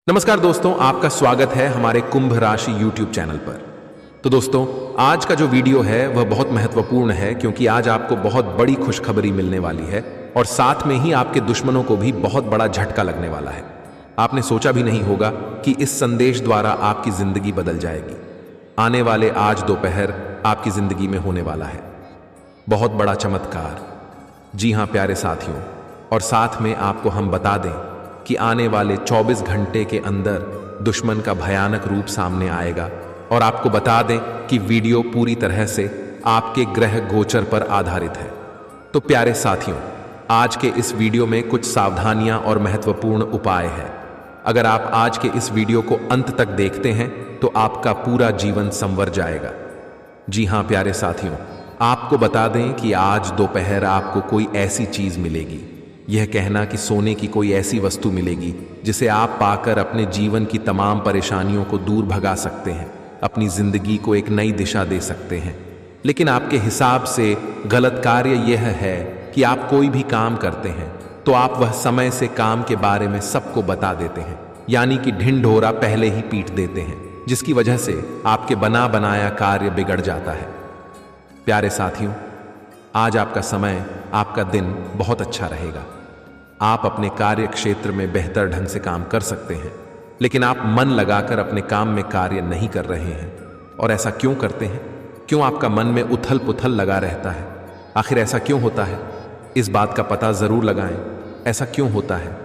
नमस्कार दोस्तों, आपका स्वागत है हमारे कुंभ राशि YouTube चैनल पर। तो दोस्तों, आज का जो वीडियो है वह बहुत महत्वपूर्ण है क्योंकि आज आपको बहुत बड़ी खुशखबरी मिलने वाली है और साथ में ही आपके दुश्मनों को भी बहुत बड़ा झटका लगने वाला है। आपने सोचा भी नहीं होगा कि इस संदेश द्वारा आपकी जिंदगी बदल जाएगी। आने वाले आज दोपहर आपकी जिंदगी में होने वाला है बहुत बड़ा चमत्कार। जी हाँ प्यारे साथियों, और साथ में आपको हम बता दें कि आने वाले 24 घंटे के अंदर दुश्मन का भयानक रूप सामने आएगा। और आपको बता दें कि वीडियो पूरी तरह से आपके ग्रह गोचर पर आधारित है। तो प्यारे साथियों, आज के इस वीडियो में कुछ सावधानियां और महत्वपूर्ण उपाय हैं। अगर आप आज के इस वीडियो को अंत तक देखते हैं तो आपका पूरा जीवन संवर जाएगा। जी हाँ प्यारे साथियों, आपको बता दें कि आज दोपहर आपको कोई ऐसी चीज मिलेगी, यह कहना कि सोने की कोई ऐसी वस्तु मिलेगी जिसे आप पाकर अपने जीवन की तमाम परेशानियों को दूर भगा सकते हैं, अपनी जिंदगी को एक नई दिशा दे सकते हैं। लेकिन आपके हिसाब से गलत कार्य यह है कि आप कोई भी काम करते हैं तो आप वह समय से काम के बारे में सबको बता देते हैं, यानी कि ढिंढोरा पहले ही पीट देते हैं, जिसकी वजह से आपके बना बनाया कार्य बिगड़ जाता है। प्यारे साथियों, आज आपका समय, आपका दिन बहुत अच्छा रहेगा। आप अपने कार्य क्षेत्र में बेहतर ढंग से काम कर सकते हैं, लेकिन आप मन लगाकर अपने काम में कार्य नहीं कर रहे हैं। और ऐसा क्यों करते हैं? क्यों आपका मन में उथल पुथल लगा रहता है? आखिर ऐसा क्यों होता है? इस बात का पता जरूर लगाएं, ऐसा क्यों होता है।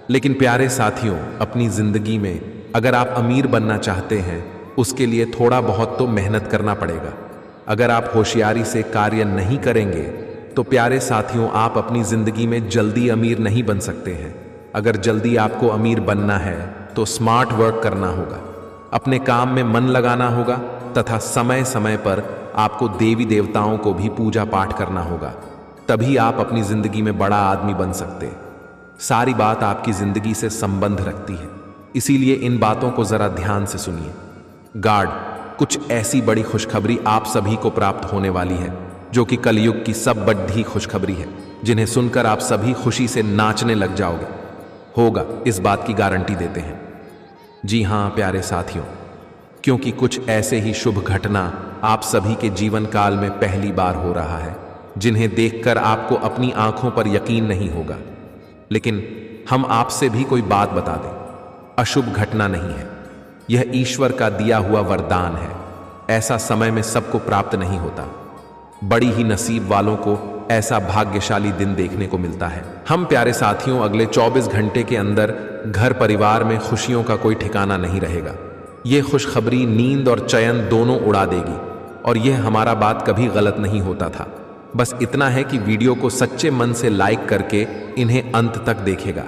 लेकिन प्यारे साथियों, अपनी जिंदगी में अगर आप अमीर बनना चाहते हैं, उसके लिए थोड़ा बहुत तो मेहनत करना पड़ेगा। अगर आप होशियारी से कार्य नहीं करेंगे तो प्यारे साथियों, आप अपनी जिंदगी में जल्दी अमीर नहीं बन सकते हैं। अगर जल्दी आपको अमीर बनना है तो स्मार्ट वर्क करना होगा, अपने काम में मन लगाना होगा तथा समय समय पर आपको देवी देवताओं को भी पूजा पाठ करना होगा। तभी आप अपनी जिंदगी में बड़ा आदमी बन सकते हैं। सारी बात आपकी जिंदगी से संबंध रखती है, इसीलिए इन बातों को जरा ध्यान से सुनिए। गार्ड, कुछ ऐसी बड़ी खुशखबरी आप सभी को प्राप्त होने वाली है जो कि कलयुग की सब बड़ी खुशखबरी है, जिन्हें सुनकर आप सभी खुशी से नाचने लग जाओगे। होगा, इस बात की गारंटी देते हैं। जी हाँ प्यारे साथियों, क्योंकि कुछ ऐसे ही शुभ घटना आप सभी के जीवन काल में पहली बार हो रहा है, जिन्हें देखकर आपको अपनी आंखों पर यकीन नहीं होगा। लेकिन हम आपसे भी कोई बात बता दें, अशुभ घटना नहीं है, यह ईश्वर का दिया हुआ वरदान है। ऐसा समय में सबको प्राप्त नहीं होता, बड़ी ही नसीब वालों को ऐसा भाग्यशाली दिन देखने को मिलता है। हम प्यारे साथियों, अगले 24 घंटे के अंदर घर परिवार में खुशियों का कोई ठिकाना नहीं रहेगा। यह खुशखबरी नींद और चयन दोनों उड़ा देगी। और यह हमारा बात कभी गलत नहीं होता था। बस इतना है कि वीडियो को सच्चे मन से लाइक करके इन्हें अंत तक देखेगा।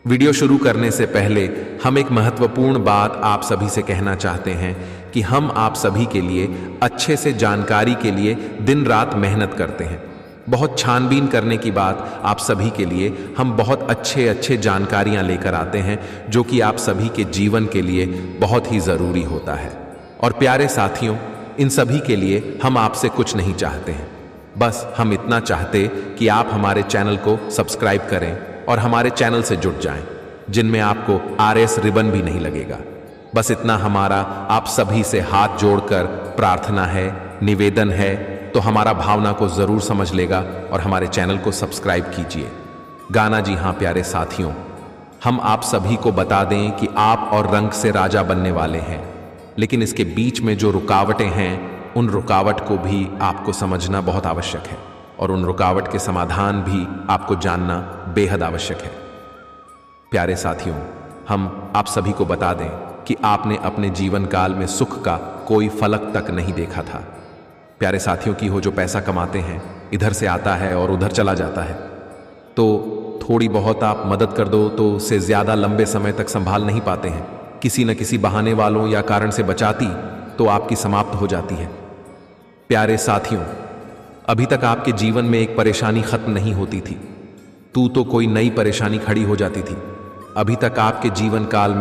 वीडियो शुरू करने से पहले हम एक महत्वपूर्ण बात आप सभी से कहना चाहते हैं कि हम आप सभी के लिए अच्छे से जानकारी के लिए दिन रात मेहनत करते हैं। बहुत छानबीन करने की बात आप सभी के लिए हम बहुत अच्छे जानकारियां लेकर आते हैं, जो कि आप सभी के जीवन के लिए बहुत ही ज़रूरी होता है। और प्यारे साथियों, इन सभी के लिए हम आपसे कुछ नहीं चाहते हैं, बस हम इतना चाहते कि आप हमारे चैनल को सब्सक्राइब करें और हमारे चैनल से जुड़ जाएं, जिनमें आपको RS रिबन भी नहीं लगेगा। बस इतना हमारा आप सभी से हाथ जोड़कर प्रार्थना है, निवेदन है, तो हमारा भावना को जरूर समझ लेगा और हमारे चैनल को सब्सक्राइब कीजिए। गाना, जी हाँ प्यारे साथियों, हम आप सभी को बता दें कि आप और रंग से राजा बनने वाले हैं, लेकिन इसके बीच में जो रुकावटें हैं, उन रुकावट को भी आपको समझना बहुत आवश्यक है और उन रुकावट के समाधान भी आपको जानना बेहद आवश्यक है। प्यारे साथियों, हम आप सभी को बता दें कि आपने अपने जीवन काल में सुख का कोई फलक तक नहीं देखा था। प्यारे साथियों, की हो जो पैसा कमाते हैं, इधर से आता है और उधर चला जाता है, तो थोड़ी बहुत आप मदद कर दो तो उसे ज़्यादा लंबे समय तक संभाल नहीं पाते हैं। किसी न किसी बहाने वालों या कारण से बचाती तो आपकी समाप्त हो जाती है। प्यारे साथियों, अभी तक आपके जीवन में एक परेशानी खत्म नहीं होती थी, तो कोई नई परेशानी खड़ी हो जाती थी। अभी तक आपके जीवन काल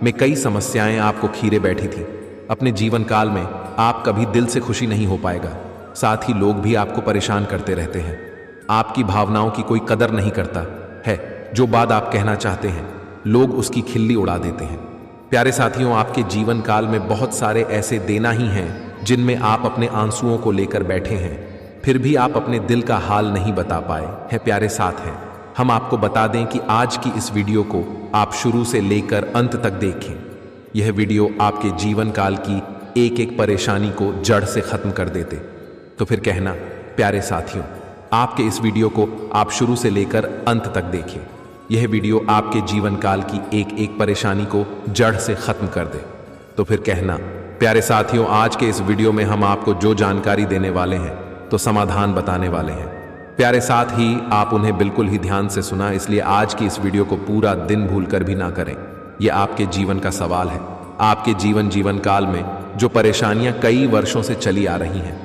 में कई समस्याएं आपको खीरे बैठी थी। अपने जीवन काल में आप कभी दिल से खुशी नहीं हो पाएगा, साथ ही लोग भी आपको परेशान करते रहते हैं। आपकी भावनाओं की कोई कदर नहीं करता है। जो बात आप कहना चाहते हैं, लोग उसकी खिल्ली उड़ा देते हैं। प्यारे साथियों, आपके जीवन काल में बहुत सारे ऐसे देना ही हैं जिनमें आप अपने आंसुओं को लेकर बैठे हैं, फिर भी आप अपने दिल का हाल नहीं बता पाए हैं। प्यारे साथ हैं, हम आपको बता दें कि आज की इस वीडियो को आप शुरू से लेकर अंत तक देखें। यह वीडियो आपके जीवन काल की एक एक परेशानी को जड़ से खत्म कर देते। तो फिर कहना प्यारे साथियों, आपके इस वीडियो को आप शुरू से लेकर अंत तक देखें। यह वीडियो आपके जीवन काल की एक एक परेशानी को जड़ से खत्म कर दे। तो फिर कहना प्यारे साथियों, आज के इस वीडियो में हम आपको जो जानकारी देने वाले हैं तो समाधान बताने वाले हैं। प्यारे साथ ही आप उन्हें बिल्कुल ही ध्यान से सुना, इसलिए आज की इस वीडियो को पूरा दिन भूलकर भी ना करें। यह आपके जीवन का सवाल है। आपके जीवन काल में जो परेशानियां कई वर्षों से चली आ रही हैं,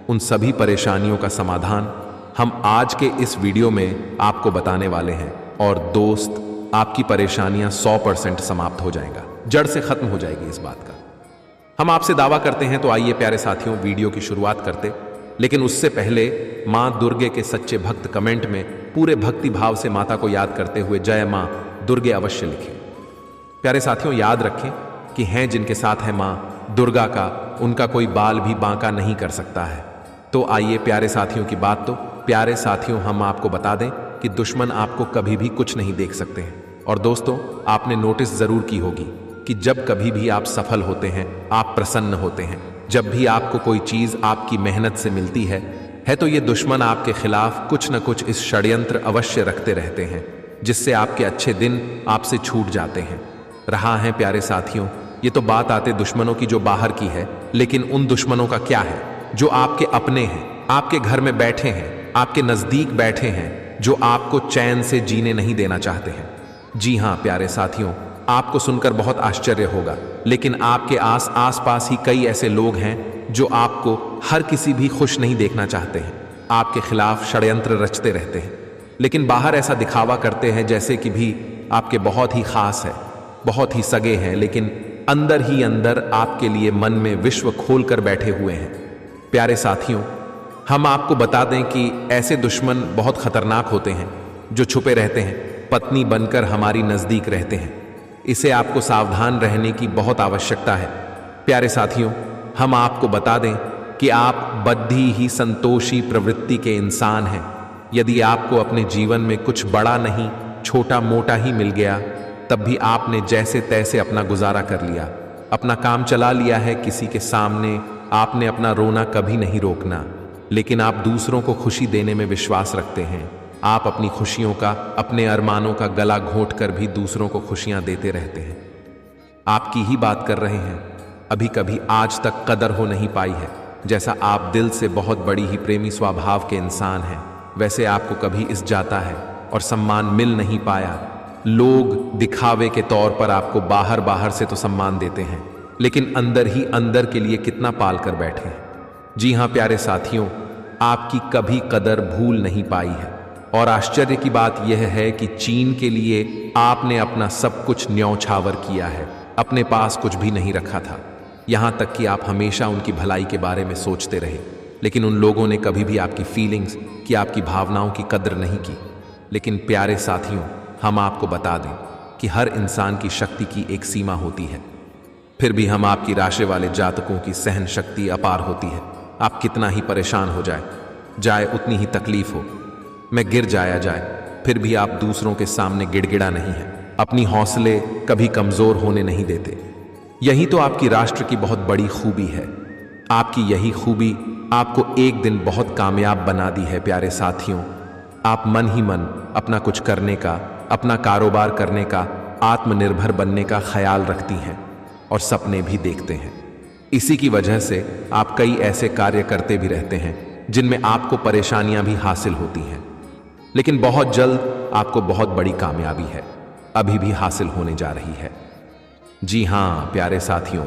उन सभी परेशानियों का समाधान हम आज के इस वीडियो में आपको बताने वाले हैं। और दोस्त, आपकी परेशानियां 100% समाप्त हो जाएगा, जड़ से खत्म हो जाएगी इस बात का हम आपसे दावा करते हैं। तो आइए प्यारे साथियों, वीडियो की शुरुआत करते, लेकिन उससे पहले मां दुर्गे के सच्चे भक्त कमेंट में पूरे भक्ति भाव से माता को याद करते हुए जय मां दुर्गे अवश्य लिखें। प्यारे साथियों, याद रखें कि हैं जिनके साथ है मां दुर्गा का, उनका कोई बाल भी बांका नहीं कर सकता है। तो आइए प्यारे साथियों की बात, तो प्यारे साथियों हम आपको बता दें कि दुश्मन आपको कभी भी कुछ नहीं देख सकते हैं। और दोस्तों, आपने नोटिस जरूर की होगी कि जब कभी भी आप सफल होते हैं, आप प्रसन्न होते हैं, जब भी आपको कोई चीज आपकी मेहनत से मिलती है तो ये दुश्मन आपके खिलाफ कुछ न कुछ इस षड्यंत्र अवश्य रखते रहते हैं, जिससे आपके अच्छे दिन आपसे छूट जाते हैं। रहा है प्यारे साथियों, ये तो बात आते दुश्मनों की जो बाहर की है, लेकिन उन दुश्मनों का क्या है जो आपके अपने हैं, आपके घर में बैठे हैं, आपके नजदीक बैठे हैं, जो आपको चैन से जीने नहीं देना चाहते हैं। जी हां प्यारे साथियों, आपको सुनकर बहुत आश्चर्य होगा, लेकिन आपके आस पास ही कई ऐसे लोग हैं जो आपको हर किसी भी खुश नहीं देखना चाहते हैं, आपके खिलाफ षड्यंत्र रचते रहते हैं, लेकिन बाहर ऐसा दिखावा करते हैं जैसे कि भी आपके बहुत ही खास है, बहुत ही सगे हैं, लेकिन अंदर ही अंदर आपके लिए मन में विश्व खोल कर बैठे हुए हैं। प्यारे साथियों, हम आपको बता दें कि ऐसे दुश्मन बहुत खतरनाक होते हैं जो छुपे रहते हैं, पत्नी बनकर हमारी नजदीक रहते हैं। इसे आपको सावधान रहने की बहुत आवश्यकता है। प्यारे साथियों, हम आपको बता दें कि आप बद्धी ही संतोषी प्रवृत्ति के इंसान हैं। यदि आपको अपने जीवन में कुछ बड़ा नहीं, छोटा मोटा ही मिल गया, तब भी आपने जैसे तैसे अपना गुजारा कर लिया, अपना काम चला लिया है। किसी के सामने आपने अपना रोना कभी नहीं रोकना, लेकिन आप दूसरों को खुशी देने में विश्वास रखते हैं। आप अपनी खुशियों का, अपने अरमानों का गला घोंट कर भी दूसरों को खुशियां देते रहते हैं। आपकी ही बात कर रहे हैं। अभी कभी आज तक कदर हो नहीं पाई है। जैसा आप दिल से बहुत बड़ी ही प्रेमी स्वभाव के इंसान हैं, वैसे आपको कभी इस जाता है और सम्मान मिल नहीं पाया। लोग दिखावे के तौर पर आपको बाहर से तो सम्मान देते हैं, लेकिन अंदर ही अंदर के लिए कितना पाल कर बैठे हैं। जी हां प्यारे साथियों, आपकी कभी कदर भूल नहीं पाई है। और आश्चर्य की बात यह है कि चीन के लिए आपने अपना सब कुछ न्यौछावर किया है, अपने पास कुछ भी नहीं रखा था। यहां तक कि आप हमेशा उनकी भलाई के बारे में सोचते रहे, लेकिन उन लोगों ने कभी भी आपकी फीलिंग्स की, आपकी भावनाओं की कदर नहीं की। लेकिन प्यारे साथियों, हम आपको बता दें कि हर इंसान की शक्ति की एक सीमा होती है, फिर भी हम आपकी राशि वाले जातकों की सहन शक्ति अपार होती है। आप कितना ही परेशान हो जाए उतनी ही तकलीफ हो, मैं गिर जाए, फिर भी आप दूसरों के सामने गिड़गिड़ा नहीं है, अपनी हौसले कभी कमजोर होने नहीं देते। यही तो आपकी राष्ट्र की बहुत बड़ी खूबी है। आपकी यही खूबी आपको एक दिन बहुत कामयाब बना दी है। प्यारे साथियों, आप मन ही मन अपना कुछ करने का, अपना कारोबार करने का, आत्मनिर्भर बनने का ख्याल रखती हैं और सपने भी देखते हैं। इसी की वजह से आप कई ऐसे कार्य करते भी रहते हैं जिनमें आपको परेशानियां भी हासिल होती हैं, लेकिन बहुत जल्द आपको बहुत बड़ी कामयाबी है, अभी भी हासिल होने जा रही है। जी हां प्यारे साथियों,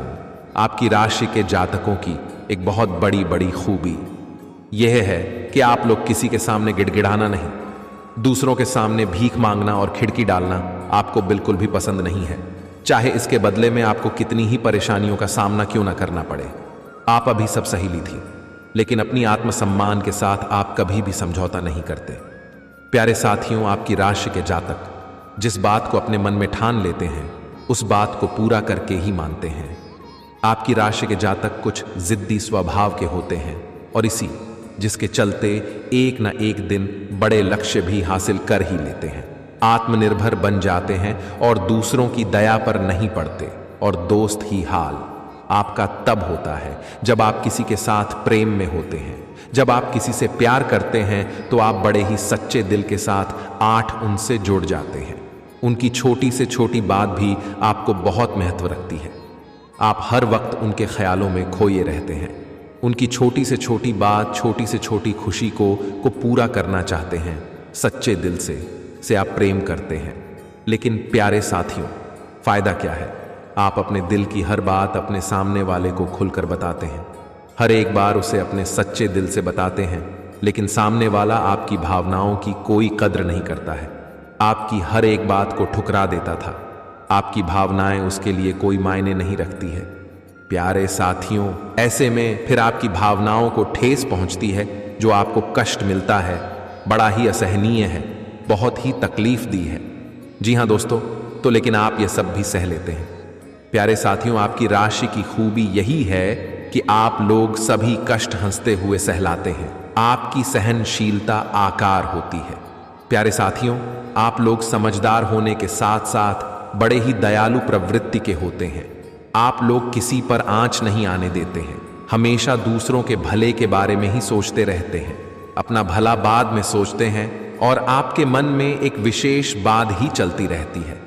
आपकी राशि के जातकों की एक बहुत बड़ी खूबी यह है कि आप लोग किसी के सामने गिड़गिड़ाना नहीं, दूसरों के सामने भीख मांगना और खिड़की डालना आपको बिल्कुल भी पसंद नहीं है, चाहे इसके बदले में आपको कितनी ही परेशानियों का सामना क्यों ना करना पड़े। आप अभी सब सही ली थी, लेकिन अपनी आत्मसम्मान के साथ आप कभी भी समझौता नहीं करते। प्यारे साथियों, आपकी राशि के जातक जिस बात को अपने मन में ठान लेते हैं उस बात को पूरा करके ही मानते हैं। आपकी राशि के जातक कुछ जिद्दी स्वभाव के होते हैं और इसी जिसके चलते एक न एक दिन बड़े लक्ष्य भी हासिल कर ही लेते हैं। आत्मनिर्भर बन जाते हैं और दूसरों की दया पर नहीं पड़ते। और दोस्त ही हाल आपका तब होता है जब आप किसी के साथ प्रेम में होते हैं। जब आप किसी से प्यार करते हैं तो आप बड़े ही सच्चे दिल के साथ उनसे जुड़ जाते हैं। उनकी छोटी से छोटी बात भी आपको बहुत महत्व रखती है। आप हर वक्त उनके ख्यालों में खोए रहते हैं। उनकी छोटी से छोटी बात, छोटी से छोटी खुशी को पूरा करना चाहते हैं। सच्चे दिल से आप प्रेम करते हैं। लेकिन प्यारे साथियों, फायदा क्या है? आप अपने दिल की हर बात अपने सामने वाले को खुलकर बताते हैं। हर एक बार उसे अपने सच्चे दिल से बताते हैं, लेकिन सामने वाला आपकी भावनाओं की कोई कद्र नहीं करता है। आपकी हर एक बात को ठुकरा देता था। आपकी भावनाएं उसके लिए कोई मायने नहीं रखती है। प्यारे साथियों, ऐसे में फिर आपकी भावनाओं को ठेस पहुंचती है। जो आपको कष्ट मिलता है बड़ा ही असहनीय है, बहुत ही तकलीफ दी है। जी हाँ दोस्तों, तो लेकिन आप ये सब भी सह लेते हैं। प्यारे साथियों, आपकी राशि की खूबी यही है कि आप लोग सभी कष्ट हंसते हुए सहलाते हैं। आपकी सहनशीलता आकार होती है। प्यारे साथियों, आप लोग समझदार होने के साथ साथ बड़े ही दयालु प्रवृत्ति के होते हैं। आप लोग किसी पर आंच नहीं आने देते हैं। हमेशा दूसरों के भले के बारे में ही सोचते रहते हैं। अपना भला बाद में सोचते हैं और आपके मन में एक विशेष बात ही चलती रहती है।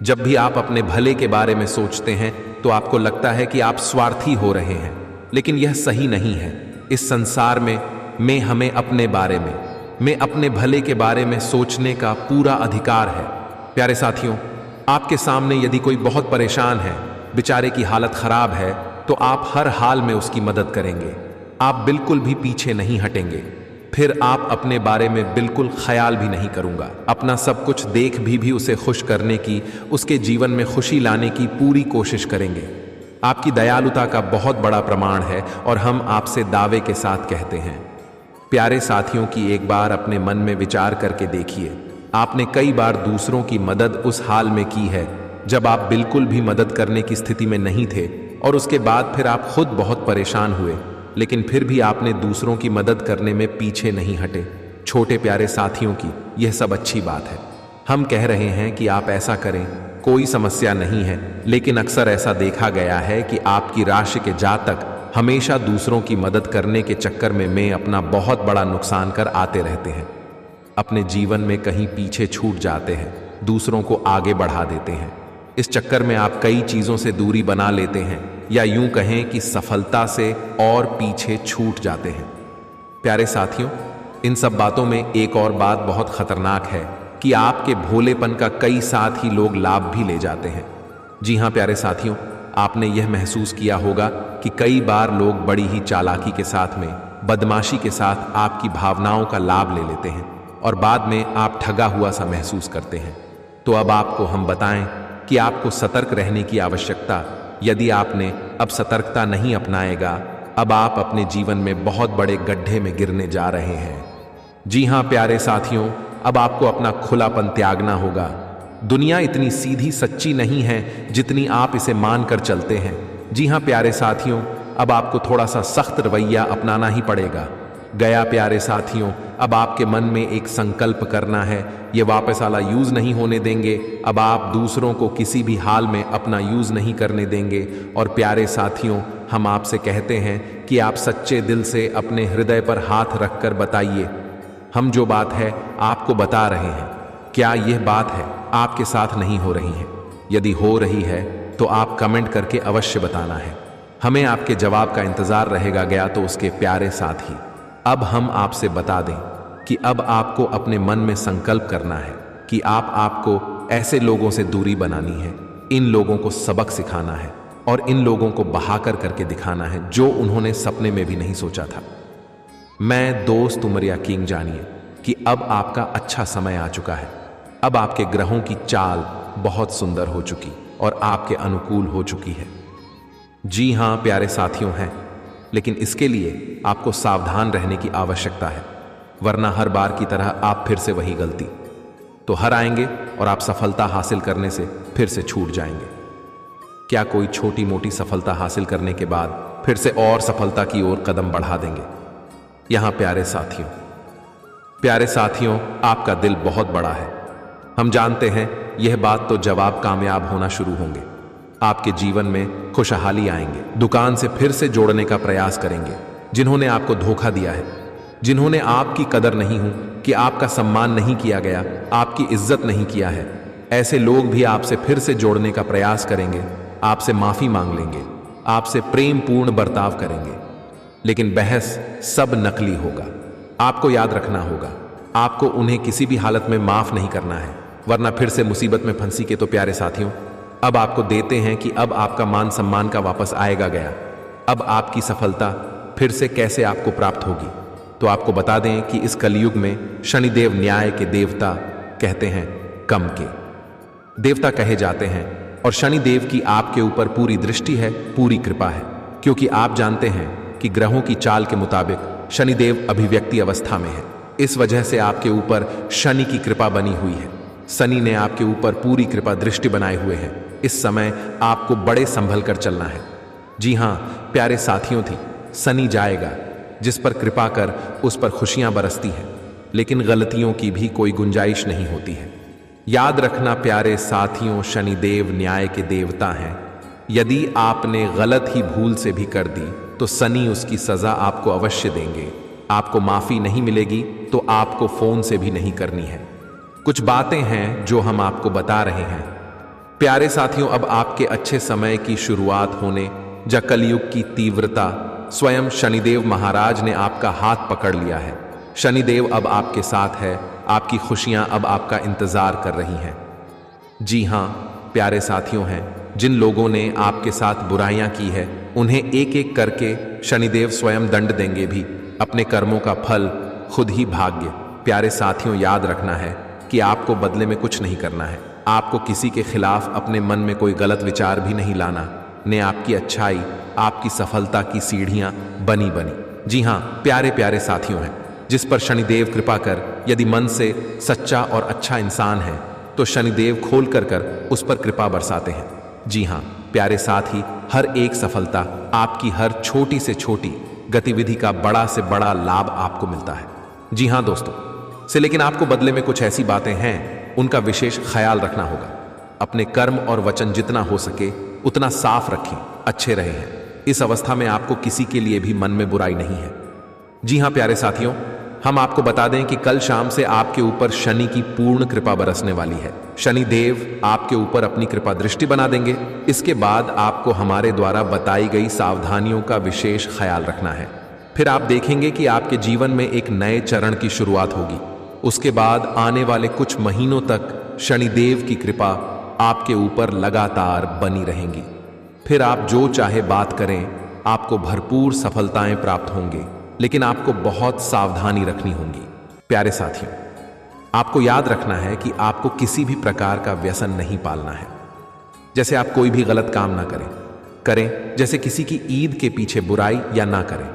जब भी आप अपने भले के बारे में सोचते हैं तो आपको लगता है कि आप स्वार्थी हो रहे हैं, लेकिन यह सही नहीं है। इस संसार में हमें अपने बारे में अपने भले के बारे में सोचने का पूरा अधिकार है। प्यारे साथियों, आपके सामने यदि कोई बहुत परेशान है, बेचारे की हालत खराब है, तो आप हर हाल में उसकी मदद करेंगे। आप बिल्कुल भी पीछे नहीं हटेंगे। फिर आप अपने बारे में बिल्कुल ख्याल भी नहीं करूंगा। अपना सब कुछ देख भी उसे खुश करने की, उसके जीवन में खुशी लाने की पूरी कोशिश करेंगे। आपकी दयालुता का बहुत बड़ा प्रमाण है और हम आपसे दावे के साथ कहते हैं। प्यारे साथियों, की एक बार अपने मन में विचार करके देखिए। आपने कई बार दूसरों की मदद उस हाल में की है जब आप बिल्कुल भी मदद करने की स्थिति में नहीं थे, और उसके बाद फिर आप खुद बहुत परेशान हुए, लेकिन फिर भी आपने दूसरों की मदद करने में पीछे नहीं हटे। छोटे प्यारे साथियों की यह सब अच्छी बात है। हम कह रहे हैं कि आप ऐसा करें, कोई समस्या नहीं है, लेकिन अक्सर ऐसा देखा गया है कि आपकी राशि के जातक हमेशा दूसरों की मदद करने के चक्कर में अपना बहुत बड़ा नुकसान कर आते रहते हैं। अपने जीवन में कहीं पीछे छूट जाते हैं, दूसरों को आगे बढ़ा देते हैं। इस चक्कर में आप कई चीजों से दूरी बना लेते हैं, या यूं कहें कि सफलता से और पीछे छूट जाते हैं। प्यारे साथियों, इन सब बातों में एक और बात बहुत खतरनाक है कि आपके भोलेपन का कई साथ ही लोग लाभ भी ले जाते हैं। जी हाँ प्यारे साथियों, आपने यह महसूस किया होगा कि कई बार लोग बड़ी ही चालाकी के साथ में, बदमाशी के साथ आपकी भावनाओं का लाभ ले लेते हैं और बाद में आप ठगा हुआ सा महसूस करते हैं। तो अब आपको हम बताएं कि आपको सतर्क रहने की आवश्यकता। यदि आपने अब सतर्कता नहीं अपनाएगा, अब आप अपने जीवन में बहुत बड़े गड्ढे में गिरने जा रहे हैं। जी हाँ प्यारे साथियों, अब आपको अपना खुलापन त्यागना होगा। दुनिया इतनी सीधी सच्ची नहीं है जितनी आप इसे मानकर चलते हैं। जी हाँ प्यारे साथियों, अब आपको थोड़ा सा सख्त रवैया अपनाना ही पड़ेगा। गया प्यारे साथियों, अब आपके मन में एक संकल्प करना है, ये वापस वाला यूज नहीं होने देंगे। अब आप दूसरों को किसी भी हाल में अपना यूज नहीं करने देंगे। और प्यारे साथियों, हम आपसे कहते हैं कि आप सच्चे दिल से अपने हृदय पर हाथ रखकर बताइए, हम जो बात है आपको बता रहे हैं, क्या यह बात है आपके साथ नहीं हो रही है? यदि हो रही है तो आप कमेंट करके अवश्य बताना है। हमें आपके जवाब का इंतजार रहेगा। गया तो उसके प्यारे साथी, अब हम आपसे बता दें कि अब आपको अपने मन में संकल्प करना है कि आपको ऐसे लोगों से दूरी बनानी है। इन लोगों को सबक सिखाना है और इन लोगों को बहाकर करके दिखाना है जो उन्होंने सपने में भी नहीं सोचा था। मैं दोस्त उमरिया किंग, जानिए कि अब आपका अच्छा समय आ चुका है। अब आपके ग्रहों की चाल बहुत सुंदर हो चुकी और आपके अनुकूल हो चुकी है। जी हाँ प्यारे साथियों हैं, लेकिन इसके लिए आपको सावधान रहने की आवश्यकता है, वरना हर बार की तरह आप फिर से वही गलती। तो हर आएंगे और आप सफलता हासिल करने से फिर से छूट जाएंगे। क्या कोई छोटी मोटी सफलता हासिल करने के बाद फिर से और सफलता की ओर कदम बढ़ा देंगे? यहां प्यारे साथियों, आपका दिल बहुत बड़ा है। हम जानते हैं यह बात तो जब आप कामयाब होना शुरू होंगे, आपके जीवन में खुशहाली आएंगे, दुकान से फिर से जोड़ने का प्रयास करेंगे। जिन्होंने आपको धोखा दिया है, जिन्होंने आपकी कदर नहीं हो कि आपका सम्मान नहीं किया गया, आपकी इज्जत नहीं किया है, ऐसे लोग भी आपसे फिर से जोड़ने का प्रयास करेंगे, आपसे माफी मांग लेंगे, आपसे प्रेम पूर्ण बर्ताव करेंगे। लेकिन बहस सब नकली होगा। आपको याद रखना होगा, आपको उन्हें किसी भी हालत में माफ नहीं करना है, वरना फिर से मुसीबत में फंसी के। तो प्यारे साथियों, अब आपको देते हैं कि अब आपका मान सम्मान का वापस आएगा गया। अब आपकी सफलता फिर से कैसे आपको प्राप्त होगी? तो आपको बता दें कि इस कलयुग में शनिदेव न्याय के देवता कहते हैं, कम के देवता कहे जाते हैं, और शनिदेव की आपके ऊपर पूरी दृष्टि है, पूरी कृपा है, क्योंकि आप जानते हैं कि ग्रहों की चाल के मुताबिक शनिदेव अभिव्यक्ति अवस्था में है। इस वजह से आपके ऊपर शनि की कृपा बनी हुई है। शनि ने आपके ऊपर पूरी कृपा दृष्टि बनाए हुए हैं। इस समय आपको बड़े संभल कर चलना है। जी हां प्यारे साथियों, थी शनि जाएगा, जिस पर कृपा कर उस पर खुशियां बरसती हैं, लेकिन गलतियों की भी कोई गुंजाइश नहीं होती है। याद रखना प्यारे साथियों, शनिदेव न्याय के देवता हैं। यदि आपने गलत ही भूल से भी कर दी तो शनि उसकी सजा आपको अवश्य देंगे। आपको माफी नहीं मिलेगी तो आपको फोन से भी नहीं करनी है। कुछ बातें हैं जो हम आपको बता रहे हैं। प्यारे साथियों, अब आपके अच्छे समय की शुरुआत होने, जब कलयुग की तीव्रता, स्वयं शनिदेव महाराज ने आपका हाथ पकड़ लिया है। शनिदेव अब आपके साथ है, आपकी खुशियां अब आपका इंतजार कर रही हैं। जी हां प्यारे साथियों, हैं जिन लोगों ने आपके साथ बुराइयां की है, उन्हें एक एक करके शनिदेव स्वयं दंड देंगे भी। अपने कर्मों का फल खुद ही भाग्य। प्यारे साथियों, याद रखना है कि आपको बदले में कुछ नहीं करना है। आपको किसी के खिलाफ अपने मन में कोई गलत विचार भी नहीं लाना। ने आपकी अच्छाई आपकी सफलता की सीढ़ियां बनी। जी हां प्यारे साथियों, हैं जिस पर शनिदेव कृपा कर यदि मन से सच्चा और अच्छा इंसान है तो शनिदेव खोल कर उस पर कृपा बरसाते हैं। जी हां प्यारे साथी, हर एक सफलता, आपकी हर छोटी से छोटी गतिविधि का बड़ा से बड़ा लाभ आपको मिलता है। जी हां दोस्तों लेकिन आपको बदले में कुछ ऐसी बातें हैं, उनका विशेष ख्याल रखना होगा। अपने कर्म और वचन जितना हो सके उतना साफ रखें, अच्छे रहे हैं। इस अवस्था में आपको किसी के लिए भी मन में बुराई नहीं है। जी हां प्यारे साथियों, हम आपको बता दें कि कल शाम से आपके ऊपर शनि की पूर्ण कृपा बरसने वाली है। शनि देव आपके ऊपर अपनी कृपा दृष्टि बना देंगे। इसके बाद आपको हमारे द्वारा बताई गई सावधानियों का विशेष ख्याल रखना है। फिर आप देखेंगे कि आपके जीवन में एक नए चरण की शुरुआत होगी। उसके बाद आने वाले कुछ महीनों तक शनिदेव की कृपा आपके ऊपर लगातार बनी रहेंगी। फिर आप जो चाहे बात करें, आपको भरपूर सफलताएं प्राप्त होंगे, लेकिन आपको बहुत सावधानी रखनी होगी। प्यारे साथियों, आपको याद रखना है कि आपको किसी भी प्रकार का व्यसन नहीं पालना है। जैसे आप कोई भी गलत काम ना करें, जैसे किसी की ईद के पीछे बुराई या ना करें,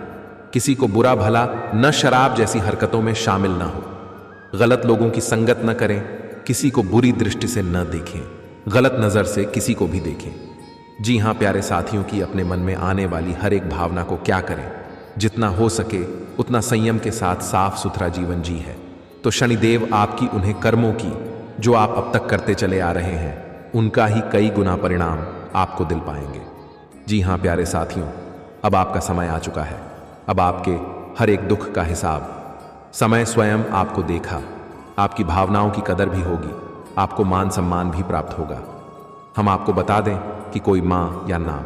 किसी को बुरा भला न शराब जैसी हरकतों में शामिल ना हो, गलत लोगों की संगत न करें, किसी को बुरी दृष्टि से न देखें, गलत नजर से किसी को भी देखें। जी हां प्यारे साथियों, की अपने मन में आने वाली हर एक भावना को क्या करें, जितना हो सके उतना संयम के साथ साफ सुथरा जीवन जी है तो शनिदेव आपकी उन्हें कर्मों की जो आप अब तक करते चले आ रहे हैं, उनका ही कई गुना परिणाम आपको दिल पाएंगे। जी हां प्यारे साथियों, अब आपका समय आ चुका है। अब आपके हर एक दुख का हिसाब समय स्वयं आपको देखा। आपकी भावनाओं की कदर भी होगी, आपको मान सम्मान भी प्राप्त होगा। हम आपको बता दें कि कोई मां या नाम,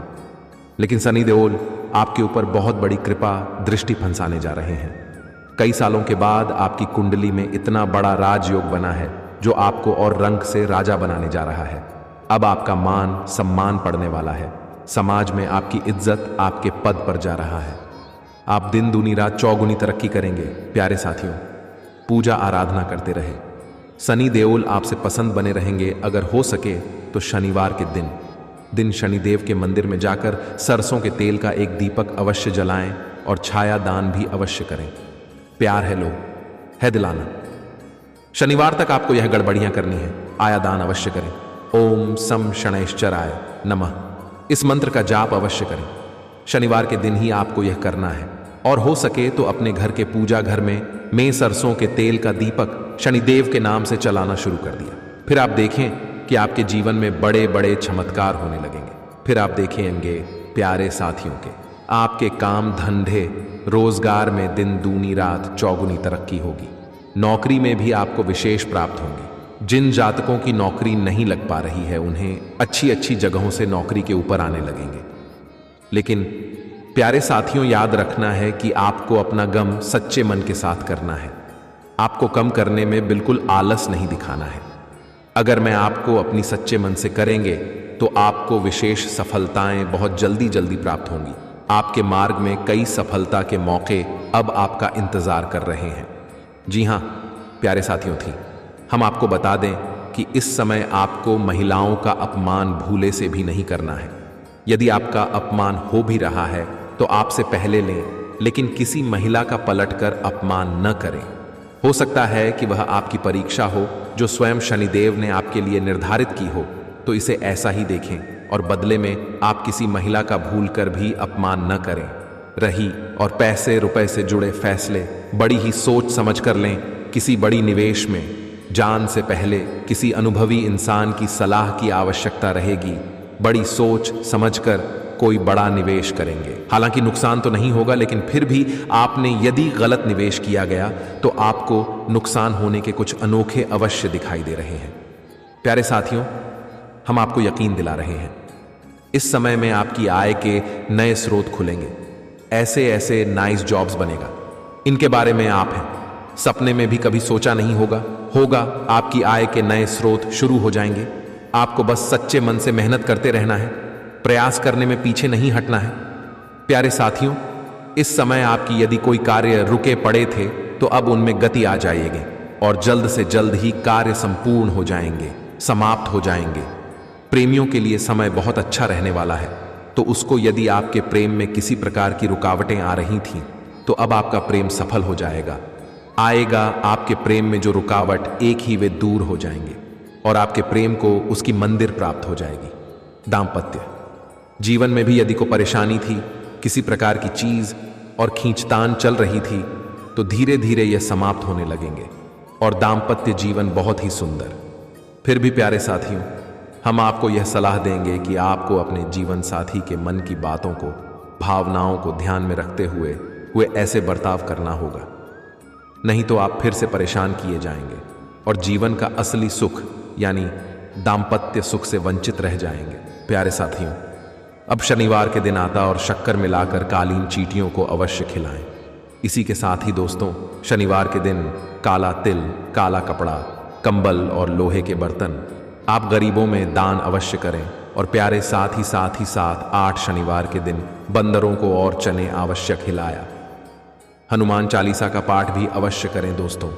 लेकिन शनि देओल आपके ऊपर बहुत बड़ी कृपा दृष्टि फंसाने जा रहे हैं। कई सालों के बाद आपकी कुंडली में इतना बड़ा राजयोग बना है जो आपको और रंग से राजा बनाने जा रहा है। अब आपका मान सम्मान पड़ने वाला है। समाज में आपकी इज्जत आपके पद पर जा रहा है। आप दिन दूनी रात चौगुनी तरक्की करेंगे। प्यारे साथियों, पूजा आराधना करते रहे। शनि देओल आपसे पसंद बने रहेंगे। अगर हो सके तो शनिवार के दिन शनिदेव के मंदिर में जाकर सरसों के तेल का एक दीपक अवश्य जलाएं और छाया दान भी अवश्य करें। प्यार है लो, है दिलाना। शनिवार तक आपको यह गड़बड़ियां करनी है। आया दान अवश्य करें। ओम सम शनैश्चराय नमः इस मंत्र का जाप अवश्य करें। शनिवार के दिन ही आपको यह करना है। और हो सके तो अपने घर के पूजा घर में सरसों के तेल का दीपक शनिदेव के नाम से चलाना शुरू कर दिया। फिर आप देखें कि आपके जीवन में बड़े बड़े चमत्कार होने लगेंगे। फिर आप देखेंगे प्यारे साथियों के आपके काम धंधे रोजगार में दिन दूनी रात चौगुनी तरक्की होगी। नौकरी में भी आपको विशेष प्राप्त होंगे। जिन जातकों की नौकरी नहीं लग पा रही है उन्हें अच्छी अच्छी जगहों से नौकरी के ऊपर आने लगेंगे। लेकिन प्यारे साथियों, याद रखना है कि आपको अपना गम सच्चे मन के साथ करना है। आपको कम करने में बिल्कुल आलस नहीं दिखाना है। अगर मैं आपको अपनी सच्चे मन से करेंगे तो आपको विशेष सफलताएं बहुत जल्दी जल्दी प्राप्त होंगी। आपके मार्ग में कई सफलता के मौके अब आपका इंतजार कर रहे हैं। जी हाँ प्यारे साथियों, हम आपको बता दें कि इस समय आपको महिलाओं का अपमान भूले से भी नहीं करना है। यदि आपका अपमान हो भी रहा है तो आपसे पहले लें, लेकिन किसी महिला का पलटकर अपमान न करें। हो सकता है कि वह आपकी परीक्षा हो जो स्वयं शनिदेव ने आपके लिए निर्धारित की हो, तो इसे ऐसा ही देखें और बदले में आप किसी महिला का भूल कर भी अपमान न करें। रही और पैसे रुपए से जुड़े फैसले बड़ी ही सोच समझ कर लें। किसी बड़ी निवेश में जान से पहले किसी अनुभवी इंसान की सलाह की आवश्यकता रहेगी। बड़ी सोच समझकर कोई बड़ा निवेश करेंगे। हालांकि नुकसान तो नहीं होगा, लेकिन फिर भी आपने यदि गलत निवेश किया गया तो आपको नुकसान होने के कुछ अनोखे अवश्य दिखाई दे रहे हैं। प्यारे साथियों, हम आपको यकीन दिला रहे हैं इस समय में आपकी आय के नए स्रोत खुलेंगे। ऐसे ऐसे नाइस जॉब्स बनेगा, इनके बारे में आप हैं सपने में भी कभी सोचा नहीं होगा। आपकी आय के नए स्रोत शुरू हो जाएंगे। आपको बस सच्चे मन से मेहनत करते रहना है, प्रयास करने में पीछे नहीं हटना है। प्यारे साथियों, इस समय आपकी यदि कोई कार्य रुके पड़े थे तो अब उनमें गति आ जाएगी और जल्द से जल्द ही कार्य संपूर्ण हो जाएंगे, समाप्त हो जाएंगे। प्रेमियों के लिए समय बहुत अच्छा रहने वाला है, तो उसको यदि आपके प्रेम में किसी प्रकार की रुकावटें आ रही थीं तो अब आपका प्रेम सफल हो जाएगा। आपके प्रेम में जो रुकावट एक ही वे दूर हो जाएंगे और आपके प्रेम को उसकी मंदिर प्राप्त हो जाएगी। दाम्पत्य जीवन में भी यदि कोई परेशानी थी, किसी प्रकार की चीज और खींचतान चल रही थी, तो धीरे धीरे यह समाप्त होने लगेंगे और दाम्पत्य जीवन बहुत ही सुंदर। फिर भी प्यारे साथियों, हम आपको यह सलाह देंगे कि आपको अपने जीवन साथी के मन की बातों को, भावनाओं को ध्यान में रखते हुए ऐसे बर्ताव करना होगा, नहीं तो आप फिर से परेशान किए जाएंगे और जीवन का असली सुख यानी दाम्पत्य सुख से वंचित रह जाएंगे। प्यारे साथियों, अब शनिवार के दिन आता और शक्कर मिलाकर कालीन चींटियों को अवश्य खिलाएं। इसी के साथ ही दोस्तों, शनिवार के दिन काला तिल, काला कपड़ा, कंबल और लोहे के बर्तन आप गरीबों में दान अवश्य करें। और प्यारे साथ ही साथ 8 शनिवार के दिन बंदरों को और चने आवश्यक खिलाया। हनुमान चालीसा का पाठ भी अवश्य करें। दोस्तों,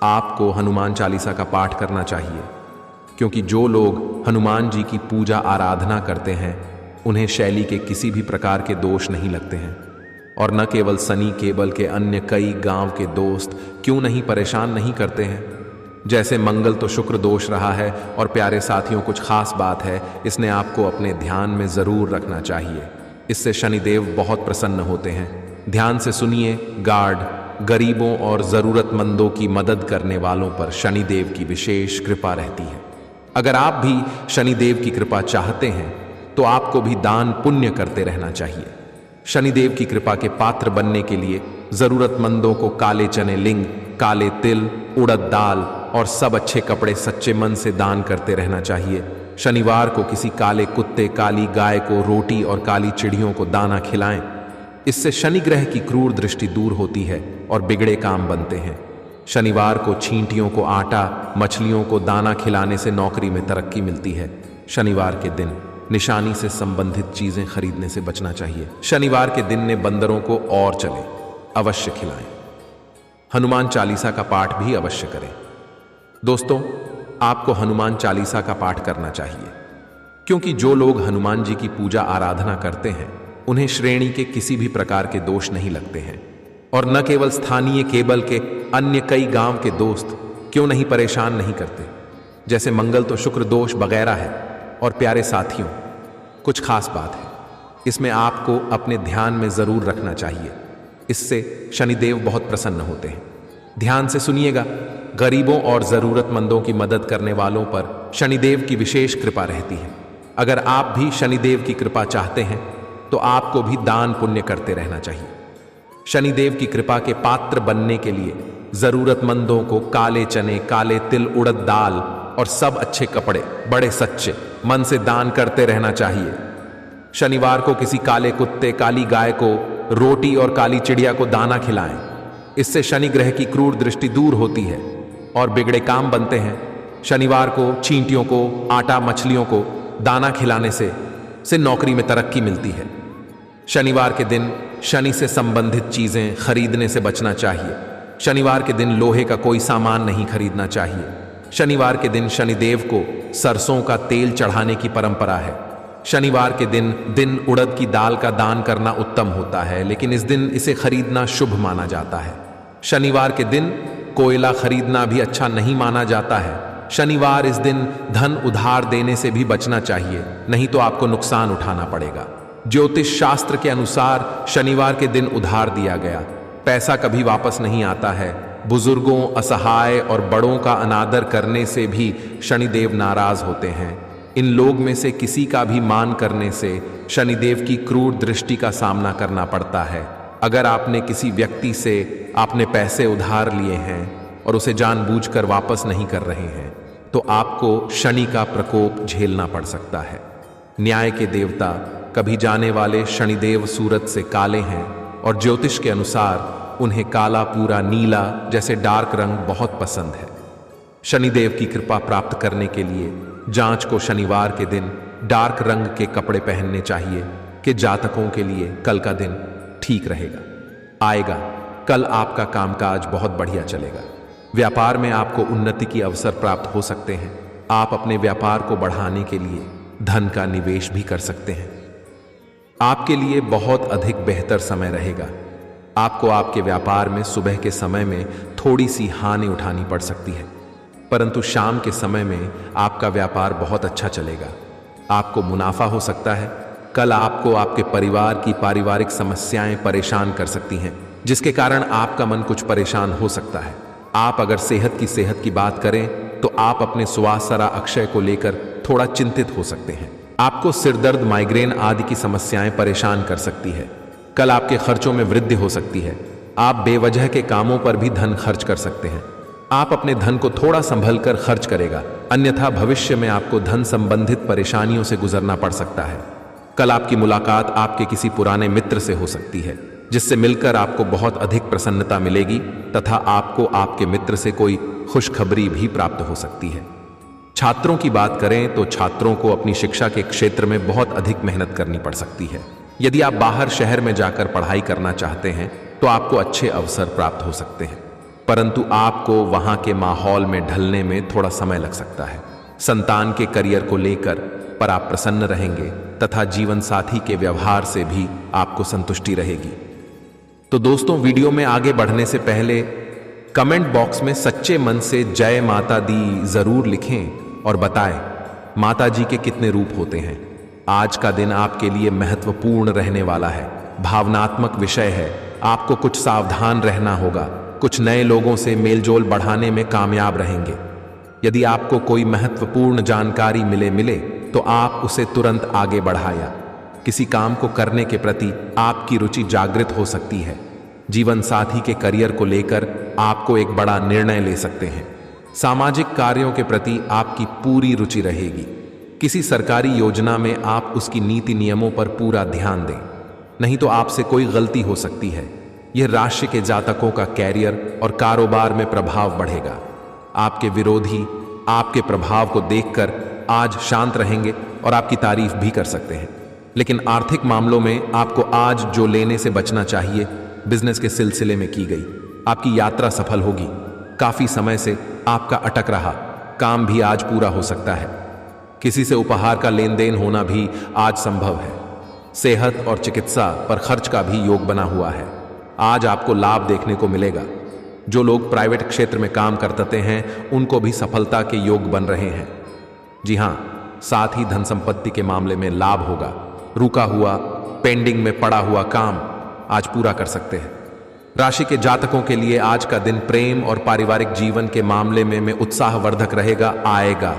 आपको हनुमान चालीसा का पाठ करना चाहिए, क्योंकि जो लोग हनुमान जी की पूजा आराधना करते हैं उन्हें शैली के किसी भी प्रकार के दोष नहीं लगते हैं। और न केवल सनी केबल के अन्य कई गांव के दोस्त क्यों नहीं परेशान नहीं करते हैं। जैसे मंगल तो शुक्र दोष रहा है और प्यारे साथियों कुछ खास बात है, इसने आपको अपने ध्यान में जरूर रखना चाहिए। इससे शनिदेव बहुत प्रसन्न होते हैं। ध्यान से सुनिए। गार्ड, गरीबों और जरूरतमंदों की मदद करने वालों पर शनिदेव की विशेष कृपा रहती है। अगर आप भी शनिदेव की कृपा चाहते हैं तो आपको भी दान पुण्य करते रहना चाहिए। शनिदेव की कृपा के पात्र बनने के लिए जरूरतमंदों को काले चने लिंग, काले तिल, उड़द दाल और सब अच्छे कपड़े सच्चे मन से दान करते रहना चाहिए। शनिवार को किसी काले कुत्ते, काली गाय को रोटी और काली चिड़ियों को दाना खिलाएं। इससे शनि ग्रह की क्रूर दृष्टि दूर होती है और बिगड़े काम बनते हैं। शनिवार को चींटियों को आटा, मछलियों को दाना खिलाने से नौकरी में तरक्की मिलती है। शनिवार के दिन निशानी से संबंधित चीजें खरीदने से बचना चाहिए। शनिवार के दिन ने बंदरों को और चने अवश्य खिलाएं। हनुमान चालीसा का पाठ भी अवश्य करें। दोस्तों, आपको हनुमान चालीसा का पाठ करना चाहिए, क्योंकि जो लोग हनुमान जी की पूजा आराधना करते हैं उन्हें श्रेणी के किसी भी प्रकार के दोष नहीं लगते हैं। और न केवल स्थानीय केबल के अन्य कई गांव के दोस्त क्यों नहीं परेशान नहीं करते? जैसे मंगल तो शुक्र दोष वगैरह है। और प्यारे साथियों, कुछ खास बात है, इसमें आपको अपने ध्यान में जरूर रखना चाहिए। इससे शनिदेव बहुत प्रसन्न होते हैं। ध्यान से सुनिएगा। गरीबों और जरूरतमंदों की मदद करने वालों पर शनिदेव की विशेष कृपा रहती है। अगर आप भी शनिदेव की कृपा चाहते हैं तो आपको भी दान पुण्य करते रहना चाहिए। शनिदेव की कृपा के पात्र बनने के लिए जरूरतमंदों को काले चने, काले तिल, उड़द दाल और सब अच्छे कपड़े बड़े सच्चे मन से दान करते रहना चाहिए। शनिवार को किसी काले कुत्ते, काली गाय को रोटी और काली चिड़िया को दाना खिलाएं। इससे शनि ग्रह की क्रूर दृष्टि दूर होती है और बिगड़े काम बनते हैं। शनिवार को चींटियों को आटा, मछलियों को दाना खिलाने से नौकरी में तरक्की मिलती है। शनिवार के दिन शनि से संबंधित चीजें खरीदने से बचना चाहिए। शनिवार के दिन लोहे का कोई सामान नहीं खरीदना चाहिए। शनिवार के दिन शनिदेव को सरसों का तेल चढ़ाने की परंपरा है। शनिवार के दिन उड़द की दाल का दान करना उत्तम होता है, लेकिन इस दिन इसे खरीदना शुभ माना जाता है। शनिवार के दिन कोयला खरीदना भी अच्छा नहीं माना जाता है। शनिवार इस दिन धन उधार देने से भी बचना चाहिए, नहीं तो आपको नुकसान उठाना पड़ेगा। ज्योतिष शास्त्र के अनुसार शनिवार के दिन उधार दिया गया पैसा कभी वापस नहीं आता है। बुजुर्गों, असहाय और बड़ों का अनादर करने से भी शनिदेव नाराज होते हैं। इन लोग में से किसी का भी मान करने से शनिदेव की क्रूर दृष्टि का सामना करना पड़ता है। अगर आपने किसी व्यक्ति से आपने पैसे उधार लिए हैं और उसे जानबूझकर वापस नहीं कर रहे हैं तो आपको शनि का प्रकोप झेलना पड़ सकता है। न्याय के देवता कभी जाने वाले शनिदेव सूरज से काले हैं और ज्योतिष के अनुसार उन्हें काला, पूरा नीला जैसे डार्क रंग बहुत पसंद है। शनिदेव की कृपा प्राप्त करने के लिए जांच को शनिवार के दिन डार्क रंग के कपड़े पहनने चाहिए कि जातकों के लिए कल का दिन ठीक आएगा। कल आपका कामकाज बहुत बढ़िया चलेगा। व्यापार में आपको उन्नति की अवसर प्राप्त हो सकते हैं। आप अपने व्यापार को बढ़ाने के लिए धन का निवेश भी कर सकते हैं। आपके लिए बहुत अधिक बेहतर समय रहेगा। आपको आपके व्यापार में सुबह के समय में थोड़ी सी हानि उठानी पड़ सकती है, परंतु शाम के समय में आपका व्यापार बहुत अच्छा चलेगा। आपको मुनाफा हो सकता है। कल आपको आपके परिवार की पारिवारिक समस्याएं परेशान कर सकती हैं, जिसके कारण आपका मन कुछ परेशान हो सकता है। आप अगर सेहत की बात करें तो आप अपने सुवासरा अक्षय को लेकर थोड़ा चिंतित हो सकते हैं। आपको सिरदर्द, माइग्रेन आदि की समस्याएं परेशान कर सकती है। कल आपके खर्चों में वृद्धि हो सकती है। आप बेवजह के कामों पर भी धन खर्च कर सकते हैं। आप अपने धन को थोड़ा संभल कर खर्च करेगा, अन्यथा भविष्य में आपको धन संबंधित परेशानियों से गुजरना पड़ सकता है। कल आपकी मुलाकात आपके किसी पुराने मित्र से हो सकती है, जिससे मिलकर आपको बहुत अधिक प्रसन्नता मिलेगी तथा आपको आपके मित्र से कोई खुशखबरी भी प्राप्त हो सकती है। छात्रों की बात करें तो छात्रों को अपनी शिक्षा के क्षेत्र में बहुत अधिक मेहनत करनी पड़ सकती है। यदि आप बाहर शहर में जाकर पढ़ाई करना चाहते हैं तो आपको अच्छे अवसर प्राप्त हो सकते हैं, परंतु आपको वहां के माहौल में ढलने में थोड़ा समय लग सकता है। संतान के करियर को लेकर पर आप प्रसन्न रहेंगे तथा जीवन साथी के व्यवहार से भी आपको संतुष्टि रहेगी। तो दोस्तों, वीडियो में आगे बढ़ने से पहले कमेंट बॉक्स में सच्चे मन से जय माता दी जरूर लिखें और बताएं माता जी के कितने रूप होते हैं। आज का दिन आपके लिए महत्वपूर्ण रहने वाला है, भावनात्मक विषय है। आपको कुछ सावधान रहना होगा। कुछ नए लोगों से मेलजोल बढ़ाने में कामयाब रहेंगे। यदि आपको कोई महत्वपूर्ण जानकारी मिले तो आप उसे तुरंत आगे बढ़ाया। किसी काम को करने के प्रति आपकी रुचि जागृत हो सकती है। जीवन साथी के करियर को लेकर आपको एक बड़ा निर्णय ले सकते हैं। सामाजिक कार्यों के प्रति आपकी पूरी रुचि रहेगी। किसी सरकारी योजना में आप उसकी नीति नियमों पर पूरा ध्यान दें, नहीं तो आपसे कोई गलती हो सकती है। यह राशि के जातकों का कैरियर और कारोबार में प्रभाव बढ़ेगा। आपके विरोधी आपके प्रभाव को देखकर आज शांत रहेंगे और आपकी तारीफ भी कर सकते हैं। लेकिन आर्थिक मामलों में आपको आज जो लेने से बचना चाहिए, बिजनेस के सिलसिले में की गई आपकी यात्रा सफल होगी। काफी समय से आपका अटक रहा काम भी आज पूरा हो सकता है। किसी से उपहार का लेन देन होना भी आज संभव है। सेहत और चिकित्सा पर खर्च का भी योग बना हुआ है। आज आपको लाभ देखने को मिलेगा। जो लोग प्राइवेट क्षेत्र में काम करते हैं उनको भी सफलता के योग बन रहे हैं। जी हां, साथ ही धन संपत्ति के मामले में लाभ होगा। रुका हुआ, पेंडिंग में पड़ा हुआ काम आज पूरा कर सकते हैं। राशि के जातकों के लिए आज का दिन प्रेम और पारिवारिक जीवन के मामले में उत्साहवर्धक रहेगा।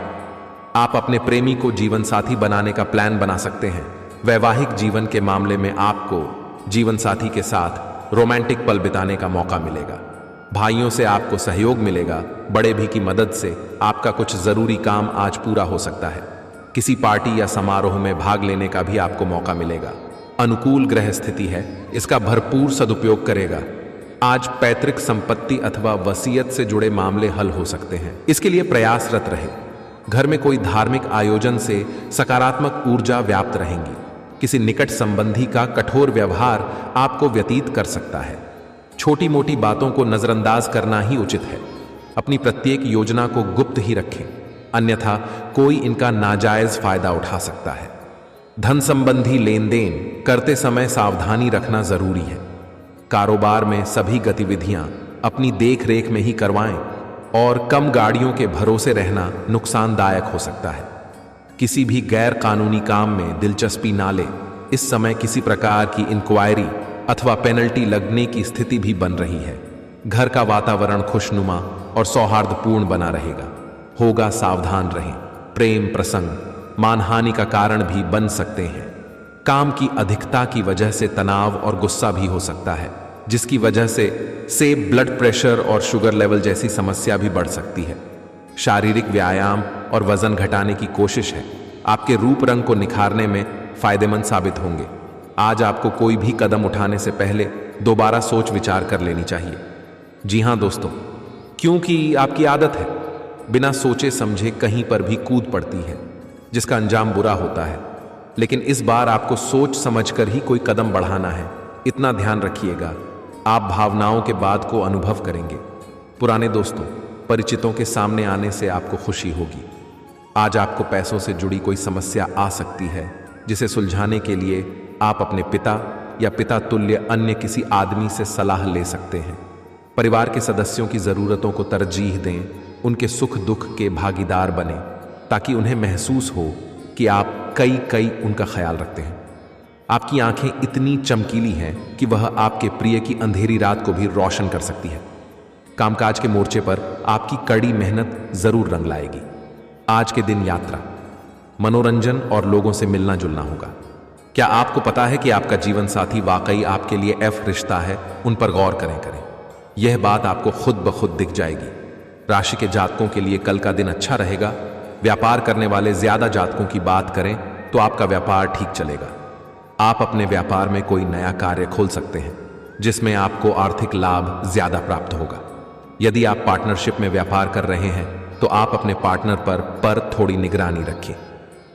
आप अपने प्रेमी को जीवन साथी बनाने का प्लान बना सकते हैं। वैवाहिक जीवन के मामले में आपको जीवन साथी के साथ रोमांटिक पल बिताने का मौका मिलेगा। भाइयों से आपको सहयोग मिलेगा। बड़े भी की मदद से आपका कुछ जरूरी काम आज पूरा हो सकता है। किसी पार्टी या समारोह में भाग लेने का भी आपको मौका मिलेगा। अनुकूल ग्रह स्थिति है, इसका भरपूर सदुपयोग करेगा। आज पैतृक संपत्ति अथवा वसीयत से जुड़े मामले हल हो सकते हैं, इसके लिए प्रयासरत रहे। घर में कोई धार्मिक आयोजन से सकारात्मक ऊर्जा व्याप्त रहेंगी। किसी निकट संबंधी का कठोर व्यवहार आपको व्यतीत कर सकता है। छोटी मोटी बातों को नजरअंदाज करना ही उचित है। अपनी प्रत्येक योजना को गुप्त ही रखें, अन्यथा कोई इनका नाजायज फायदा उठा सकता है। धन संबंधी लेन देन करते समय सावधानी रखना जरूरी है। कारोबार में सभी गतिविधियां अपनी देख रेख में ही करवाएं और कम गाड़ियों के भरोसे रहना नुकसानदायक हो सकता है। किसी भी गैर कानूनी काम में दिलचस्पी ना ले। इस समय किसी प्रकार की इंक्वायरी अथवा पेनल्टी लगने की स्थिति भी बन रही है। घर का वातावरण खुशनुमा और सौहार्दपूर्ण बना रहेगा। होगा सावधान रहें। प्रेम प्रसंग मानहानि का कारण भी बन सकते हैं। काम की अधिकता की वजह से तनाव और गुस्सा भी हो सकता है, जिसकी वजह से ब्लड प्रेशर और शुगर लेवल जैसी समस्या भी बढ़ सकती है। शारीरिक व्यायाम और वजन घटाने की कोशिश है, आपके रूप रंग को निखारने में फायदेमंद साबित होंगे। आज आपको कोई भी कदम उठाने से पहले दोबारा सोच विचार कर लेनी चाहिए। जी हां दोस्तों, क्योंकि आपकी आदत है बिना सोचे समझे कहीं पर भी कूद पड़ती है, जिसका अंजाम बुरा होता है। लेकिन इस बार आपको सोच समझकर ही कोई कदम बढ़ाना है। इतना ध्यान रखिएगा, आप भावनाओं के बाद को अनुभव करेंगे। पुराने दोस्तों, परिचितों के सामने आने से आपको खुशी होगी। आज आपको पैसों से जुड़ी कोई समस्या आ सकती है, जिसे सुलझाने के लिए आप अपने पिता या पिता तुल्य अन्य किसी आदमी से सलाह ले सकते हैं। परिवार के सदस्यों की ज़रूरतों को तरजीह दें, उनके सुख दुख के भागीदार बने, ताकि उन्हें महसूस हो कि आप कई उनका ख्याल रखते हैं। आपकी आंखें इतनी चमकीली हैं कि वह आपके प्रिय की अंधेरी रात को भी रोशन कर सकती है। कामकाज के मोर्चे पर आपकी कड़ी मेहनत जरूर रंग लाएगी। आज के दिन यात्रा, मनोरंजन और लोगों से मिलना जुलना होगा। क्या आपको पता है कि आपका जीवन साथी वाकई आपके लिए एफ रिश्ता है? उन पर गौर करें। यह बात आपको खुद ब खुद दिख जाएगी। राशि के जातकों के लिए कल का दिन अच्छा रहेगा। व्यापार करने वाले ज्यादा जातकों की बात करें तो आपका व्यापार ठीक चलेगा। आप अपने व्यापार में कोई नया कार्य खोल सकते हैं, जिसमें आपको आर्थिक लाभ ज्यादा प्राप्त होगा। यदि आप पार्टनरशिप में व्यापार कर रहे हैं तो आप अपने पार्टनर पर थोड़ी निगरानी रखें,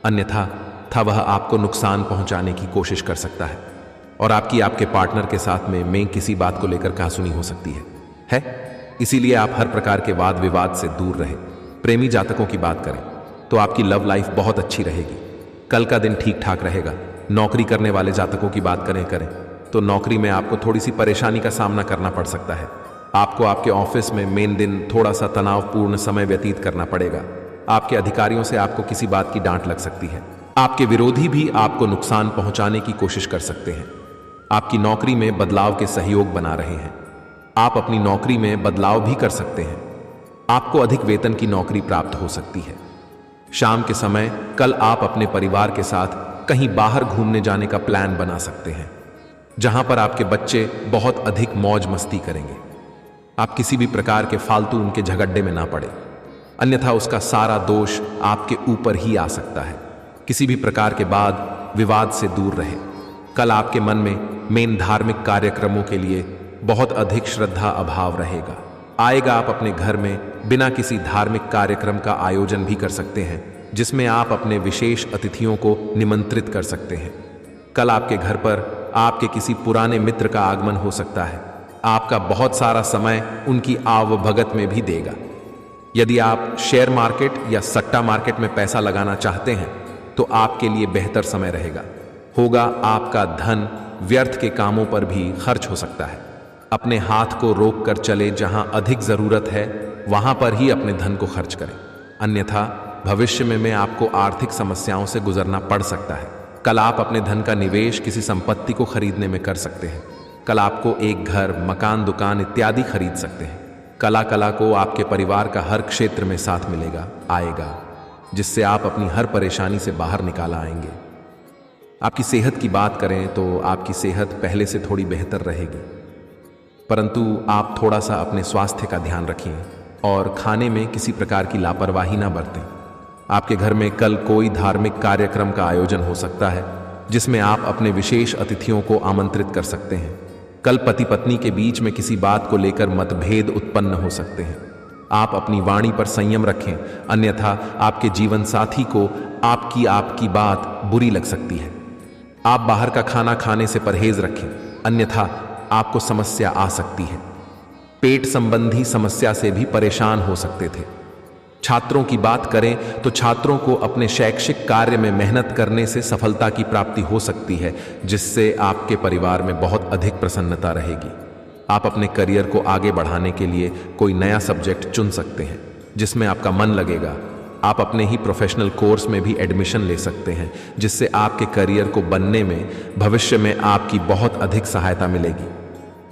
अन्यथा वह आपको नुकसान पहुंचाने की कोशिश कर सकता है और आपके पार्टनर के साथ में किसी बात को लेकर कहासुनी हो सकती है। इसीलिए आप हर प्रकार के वाद विवाद से दूर रहें। प्रेमी जातकों की बात करें तो आपकी लव लाइफ बहुत अच्छी रहेगी। कल का दिन ठीक ठाक रहेगा। नौकरी करने वाले जातकों की बात करें तो नौकरी में आपको थोड़ी सी परेशानी का सामना करना पड़ सकता है। आपको आपके ऑफिस में मेन दिन थोड़ा सा तनावपूर्ण समय व्यतीत करना पड़ेगा। आपके अधिकारियों से आपको किसी बात की डांट लग सकती है। आपके विरोधी भी आपको नुकसान पहुंचाने की कोशिश कर सकते हैं। आपकी नौकरी में बदलाव के सहयोग बना रहे हैं। आप अपनी नौकरी में बदलाव भी कर सकते हैं। आपको अधिक वेतन की नौकरी प्राप्त हो सकती है। शाम के समय कल आप अपने परिवार के साथ कहीं बाहर घूमने जाने का प्लान बना सकते हैं, जहां पर आपके बच्चे बहुत अधिक मौज मस्ती करेंगे। आप किसी भी प्रकार के फालतू उनके झगड़े में ना पड़े, अन्यथा उसका सारा दोष आपके ऊपर ही आ सकता है। किसी भी प्रकार के वाद विवाद से दूर रहे। कल आपके मन में धार्मिक कार्यक्रमों के लिए बहुत अधिक श्रद्धा अभाव रहेगा। आप अपने घर में बिना किसी धार्मिक कार्यक्रम का आयोजन भी कर सकते हैं, जिसमें आप अपने विशेष अतिथियों को निमंत्रित कर सकते हैं। कल आपके घर पर आपके किसी पुराने मित्र का आगमन हो सकता है। आपका बहुत सारा समय उनकी आवभगत में भी देगा। यदि आप शेयर मार्केट या सट्टा मार्केट में पैसा लगाना चाहते हैं तो आपके लिए बेहतर समय रहेगा। आपका धन व्यर्थ के कामों पर भी खर्च हो सकता है। अपने हाथ को रोक कर चले, जहां अधिक जरूरत है वहां पर ही अपने धन को खर्च करें, अन्यथा भविष्य में आपको आर्थिक समस्याओं से गुजरना पड़ सकता है। कल आप अपने धन का निवेश किसी संपत्ति को खरीदने में कर सकते हैं। कल आपको एक घर, मकान, दुकान इत्यादि खरीद सकते हैं। कला को आपके परिवार का हर क्षेत्र में साथ मिलेगा, आएगा, जिससे आप अपनी हर परेशानी से बाहर निकाल आएंगे। आपकी सेहत की बात करें तो आपकी सेहत पहले से थोड़ी बेहतर रहेगी, परंतु आप थोड़ा सा अपने स्वास्थ्य का ध्यान रखें और खाने में किसी प्रकार की लापरवाही ना बरतें। आपके घर में कल कोई धार्मिक कार्यक्रम का आयोजन हो सकता है, जिसमें आप अपने विशेष अतिथियों को आमंत्रित कर सकते हैं। कल पति पत्नी के बीच में किसी बात को लेकर मतभेद उत्पन्न हो सकते हैं। आप अपनी वाणी पर संयम रखें, अन्यथा आपके जीवन साथी को आपकी बात बुरी लग सकती है। आप बाहर का खाना खाने से परहेज रखें, अन्यथा आपको समस्या आ सकती है। पेट संबंधी समस्या से भी परेशान हो सकते थे। छात्रों की बात करें तो छात्रों को अपने शैक्षिक कार्य में मेहनत करने से सफलता की प्राप्ति हो सकती है, जिससे आपके परिवार में बहुत अधिक प्रसन्नता रहेगी। आप अपने करियर को आगे बढ़ाने के लिए कोई नया सब्जेक्ट चुन सकते हैं, जिसमें आपका मन लगेगा। आप अपने ही प्रोफेशनल कोर्स में भी एडमिशन ले सकते हैं, जिससे आपके करियर को बनने में भविष्य में आपकी बहुत अधिक सहायता मिलेगी।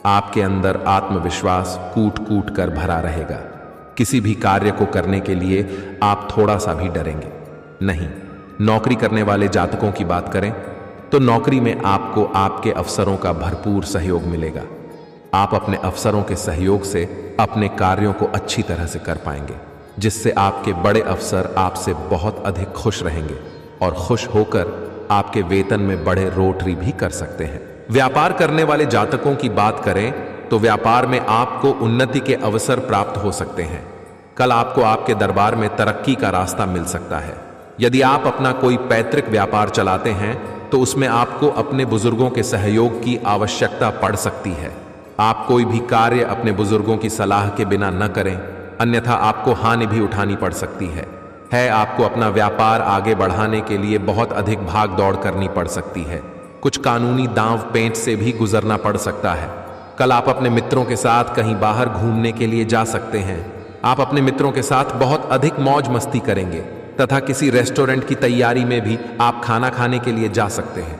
आपके अंदर आत्मविश्वास कूट कूट कर भरा रहेगा। किसी भी कार्य को करने के लिए आप थोड़ा सा भी डरेंगे नहीं। नौकरी करने वाले जातकों की बात करें तो नौकरी में आपको आपके अफसरों का भरपूर सहयोग मिलेगा। आप अपने अफसरों के सहयोग से अपने कार्यों को अच्छी तरह से कर पाएंगे, जिससे आपके बड़े अफसर आपसे बहुत अधिक खुश रहेंगे और खुश होकर आपके वेतन में बड़े रोटरी भी कर सकते हैं। व्यापार करने वाले जातकों की बात करें तो व्यापार में आपको उन्नति के अवसर प्राप्त हो सकते हैं। कल आपको आपके दरबार में तरक्की का रास्ता मिल सकता है। यदि आप अपना कोई पैतृक व्यापार चलाते हैं तो उसमें आपको अपने बुजुर्गों के सहयोग की आवश्यकता पड़ सकती है। आप कोई भी कार्य अपने बुजुर्गों की सलाह के बिना न करें, अन्यथा आपको हानि भी उठानी पड़ सकती है। आपको अपना व्यापार आगे बढ़ाने के लिए बहुत अधिक भाग दौड़ करनी पड़ सकती है। कुछ कानूनी दांव पेंच से भी गुजरना पड़ सकता है। कल आप अपने मित्रों के साथ कहीं बाहर घूमने के लिए जा सकते हैं। आप अपने मित्रों के साथ बहुत अधिक मौज मस्ती करेंगे तथा किसी रेस्टोरेंट की तैयारी में भी आप खाना खाने के लिए जा सकते हैं।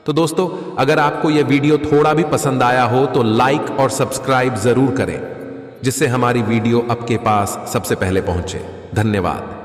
तो दोस्तों, अगर आपको यह वीडियो थोड़ा भी पसंद आया हो तो लाइक और सब्सक्राइब जरूर करें, जिससे हमारी वीडियो आपके पास सबसे पहले पहुंचे। धन्यवाद।